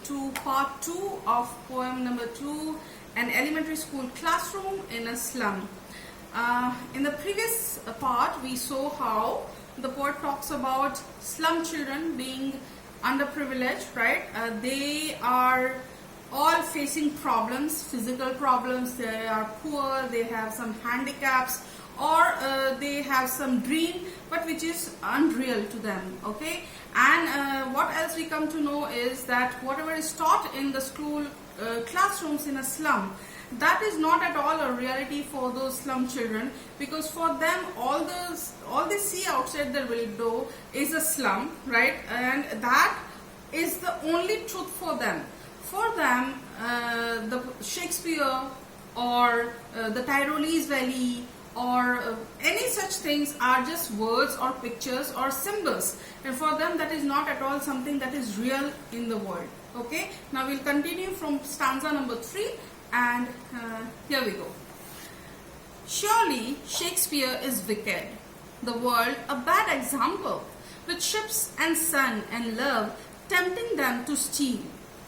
to part 2 of poem number 2, an elementary school classroom in a slum. In the previous part, we saw how the poet talks about slum children being underprivileged, right? They are all facing problems, physical problems. They are poor, they have some handicaps, or they have some dream but which is unreal to them, okay? And what else we come to know is that whatever is taught in the school classrooms in a slum, that is not at all a reality for those slum children, because for them all they see outside their window is a slum, right? And that is the only truth for them. For them, the Shakespeare or the Tyrolese Valley or any such things are just words or pictures or symbols, and for them that is not at all something that is real in the world. Okay, now we'll continue from stanza number 3, and here we go. Surely Shakespeare is wicked, the world a bad example, with ships and sun and love tempting them to steal.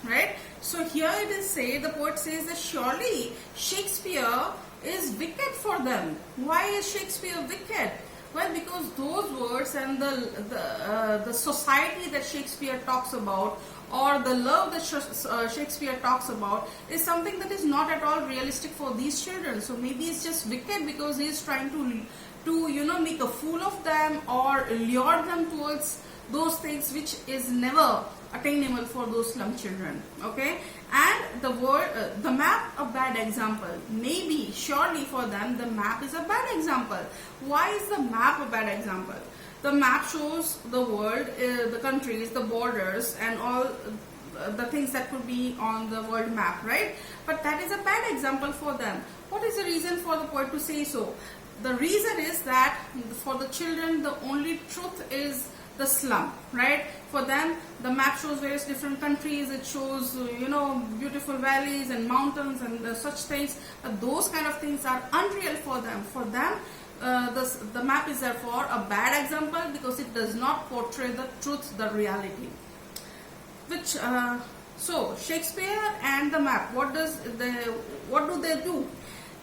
Right? So here it is the poet says that surely Shakespeare is wicked for them. Why is Shakespeare wicked? Well, because those words and the society that Shakespeare talks about, or the love that Shakespeare talks about, is something that is not at all realistic for these children. So maybe it's just wicked because he is trying to make a fool of them or lure them towards those things which is never attainable for those slum children. Okay, and the map a bad example. Maybe, surely for them the map is a bad example. Why is the map a bad example? The map shows the world, the countries, the borders, and all the things that could be on the world map, right? But that is a bad example for them. What is the reason for the poet to say so? The reason is that for the children the only truth is the slum, right? For them the map shows various different countries, it shows beautiful valleys and mountains and such things. Those kind of things are unreal for them. For them the map is therefore a bad example because it does not portray the truth, the reality. Which so Shakespeare and the map, what do they do?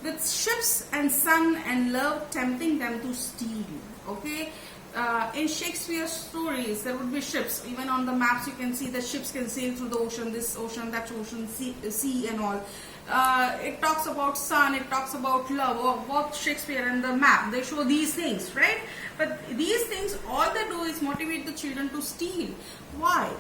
With ships and sun and love tempting them to steal. Okay, in Shakespeare's stories there would be ships. Even on the maps you can see that ships can sail through the ocean, this ocean, that ocean, sea and all. It talks about sun, it talks about love, or both Shakespeare and the map, they show these things, right? But these things, all they do is motivate the children to steal. Why?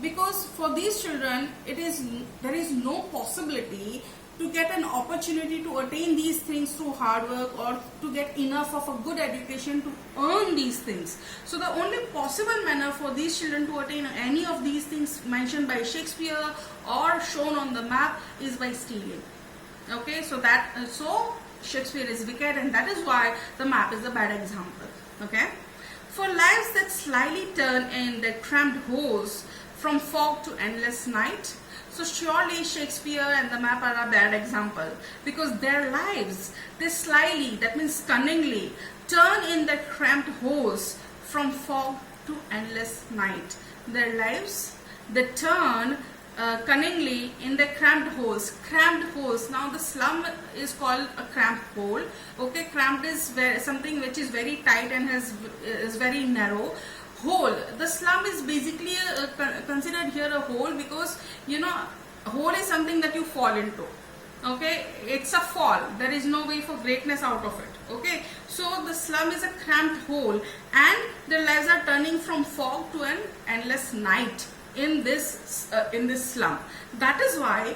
Because for these children there is no possibility to get an opportunity to attain these things through hard work, or to get enough of a good education to earn these things. So the only possible manner for these children to attain any of these things mentioned by Shakespeare or shown on the map is by stealing. Okay, so Shakespeare is wicked, and that is why the map is a bad example. Okay, for lives that slyly turn in their cramped holes from fog to endless night. So surely Shakespeare and the map are a bad example, because their lives, they slyly, that means cunningly, turn in their cramped holes from fog to endless night. Their lives, they turn cunningly in their cramped holes. Cramped holes. Now the slum is called a cramped hole. Okay, cramped is something which is very tight and is very narrow. Hole. The slum is basically considered here a hole because a hole is something that you fall into. Okay, it's a fall. There is no way for greatness out of it. Okay, so the slum is a cramped hole, and their lives are turning from fog to an endless night in this slum. That is why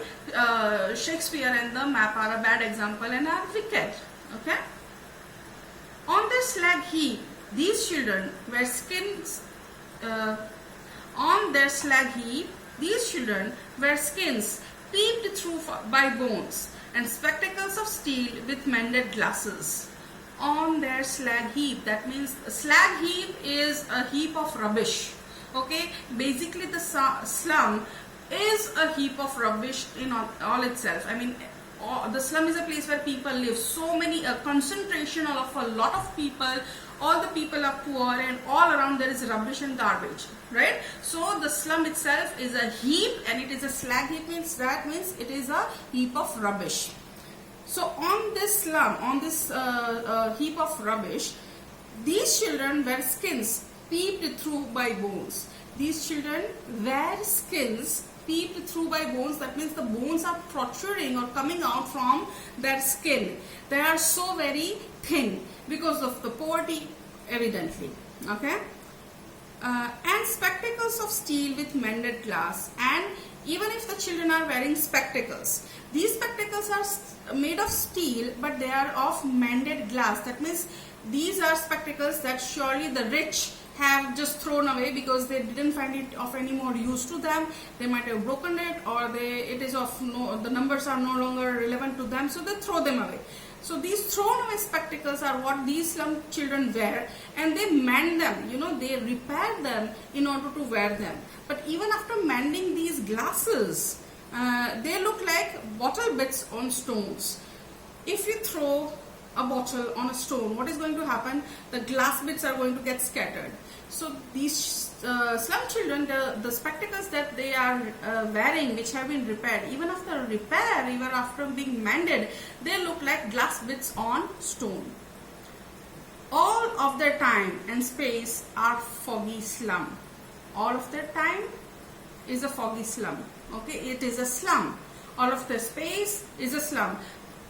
Shakespeare and the map are a bad example and are wicked. Okay, on their slag heap, these children wear skins. On their slag heap, these children wear skins peeped through by bones, and spectacles of steel with mended glasses. On their slag heap, that means a slag heap is a heap of rubbish. Okay, basically the slum is a heap of rubbish in all itself. I mean, the slum is a place where people live. So many, a concentration of a lot of people all the people are poor and all around there is rubbish and garbage, right? So the slum itself is a heap, and it is a slag heap, means it is a heap of rubbish. So on this slum, on this heap of rubbish, these children wear skins peeped through by bones. These children wear skins peeped through by bones. That means the bones are protruding or coming out from their skin. They are so very thin because of the poverty, evidently. Okay. And spectacles of steel with mended glass. And even if the children are wearing spectacles, these spectacles are made of steel, but they are of mended glass. That means these are spectacles that surely the rich have just thrown away because they didn't find it of any more use to them. They might have broken it, or the numbers are no longer relevant to them, so they throw them away. So these thrown away spectacles are what these slum children wear, and they mend them, they repair them in order to wear them. But even after mending these glasses, they look like bottle bits on stones. If you throw a bottle on a stone, what is going to happen? The glass bits are going to get scattered. So these slum children, the spectacles that they are wearing, which have been repaired, even after repair, even after being mended, they look like glass bits on stone. All of their time and space are foggy slum. All of their time is a foggy slum. Okay, it is a slum. All of their space is a slum.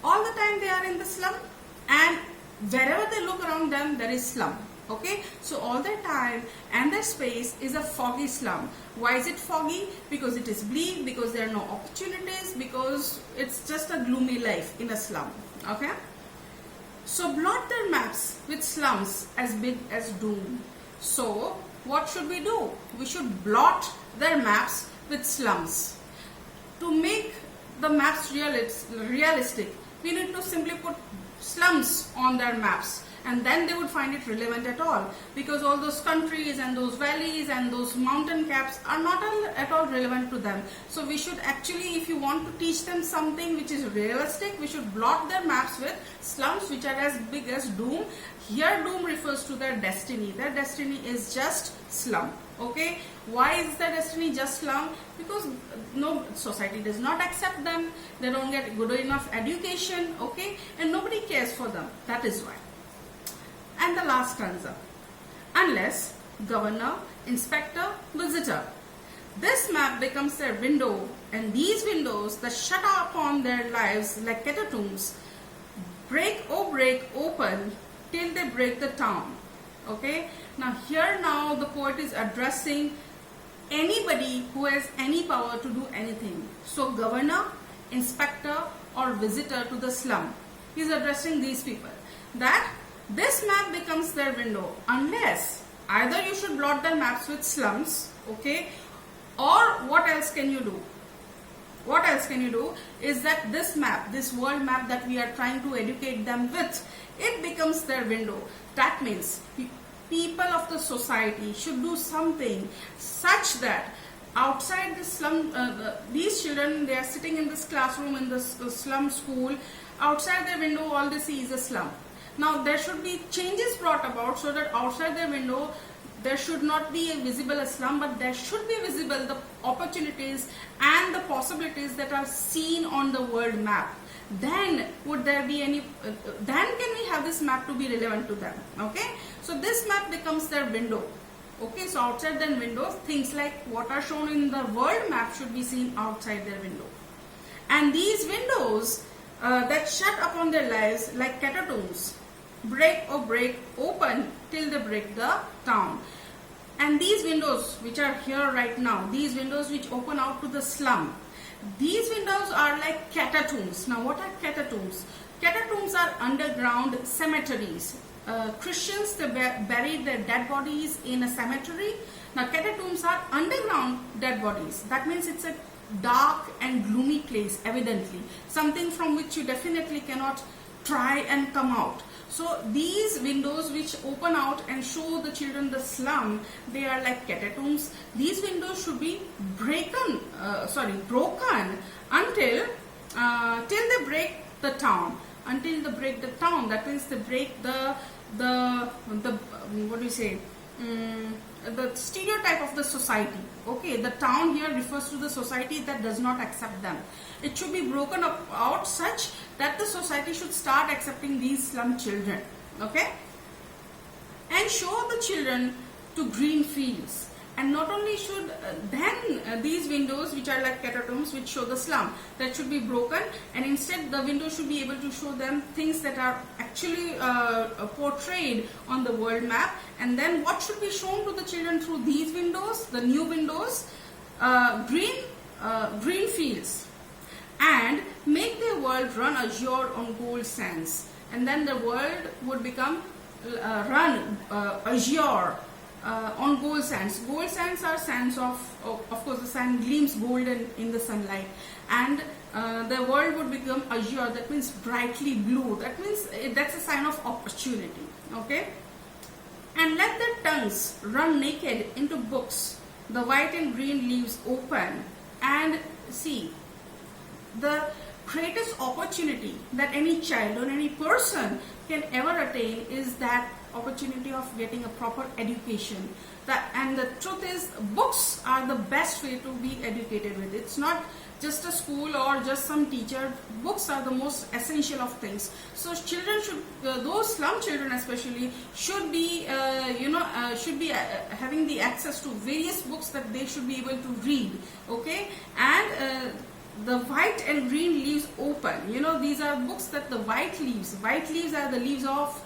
All the time they are in the slum, and wherever they look around them, there is slum. Okay, so all their time and their space is a foggy slum. Why is it foggy? Because it is bleak, because there are no opportunities, because it's just a gloomy life in a slum. Okay, so blot their maps with slums as big as doom. So what should we do? We should blot their maps with slums. To make the maps realistic, we need to simply put slums on their maps, and then they would find it relevant at all, because all those countries and those valleys and those mountain caps are not at all relevant to them. So we should actually, if you want to teach them something which is realistic, we should blot their maps with slums which are as big as doom. Here doom refers to their destiny. Their destiny is just slum. Okay, why is their destiny just slum? Because no society does not accept them, they don't get good enough education, okay, and nobody cares for them. That is why. And the last stanza: unless governor, inspector, visitor, this map becomes their window, and these windows that shut upon their lives like catacombs break open till they break the town. Okay, now the poet is addressing anybody who has any power to do anything. So governor, inspector, or visitor to the slum, he is addressing these people, that this map becomes their window, unless either you should blot their maps with slums, okay, or what else can you do? What else can you do is that this map, this world map that we are trying to educate them with, it becomes their window. That means people of the society should do something such that outside the slum, these children, they are sitting in this classroom in this slum school, outside their window all they see is a slum. Now there should be changes brought about so that outside their window there should not be visible a slum, but there should be visible the opportunities and the possibilities that are seen on the world map. Then would there be any, then can we have this map to be relevant to them. Okay, so this map becomes their window. Okay, so outside their windows, things like what are shown in the world map should be seen outside their window. And these windows that shut upon their lives like catacombs break open till they break the town. And these windows which are here right now, these windows which open out to the slum, these windows are like catacombs. Now what are catacombs? Catacombs are underground cemeteries. Christians, they buried their dead bodies in a cemetery. Now catacombs are underground dead bodies. That means it's a dark and gloomy place, evidently. Something from which you definitely cannot try and come out. So these windows which open out and show the children the slum, they are like catacombs. These windows should be broken until till they break the town. Until they break the town, that means they break the what do you say, the stereotype of the society. Okay, the town here refers to the society that does not accept them. It should be broken up out such that the society should start accepting these slum children. Okay, and show the children to green fields. And not only should these windows, which are like catacombs, which show the slum, that should be broken, and instead the windows should be able to show them things that are actually portrayed on the world map. And then what should be shown to the children through these windows, the new windows? Green fields, and make their world run azure on gold sands. And then the world would become run azure on gold sands. Gold sands are sands of course the sand gleams golden in the sunlight, and the world would become azure, that means brightly blue. That means that's a sign of opportunity. Okay, and let their tongues run naked into books, the white and green leaves open. And see, the greatest opportunity that any child or any person can ever attain is that opportunity of getting a proper education. And the truth is, books are the best way to be educated with. It's not just a school or just some teacher. Books are the most essential of things. So children should, those slum children especially, should be having the access to various books that they should be able to read. Okay, and the white and green leaves open. These are books that the white leaves are the leaves of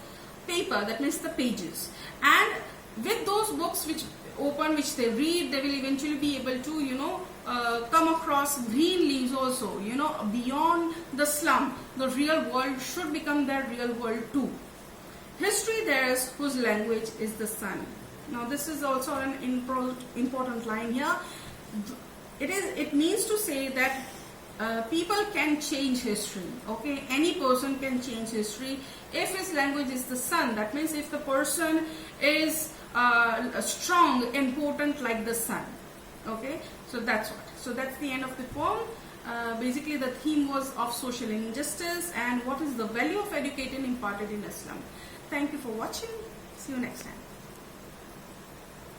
paper, that means the pages. And with those books which open, which they read, they will eventually be able to come across green leaves also. Beyond the slum, the real world should become their real world too. History theirs whose language is the sun. Now this is also an important line here. It means to say that people can change history. Okay, any person can change history if his language is the sun. That means if the person is strong, important like the sun. Okay, so that's what. So that's the end of the poem. Basically, the theme was of social injustice and what is the value of educating imparted in Islam. Thank you for watching. See you next time.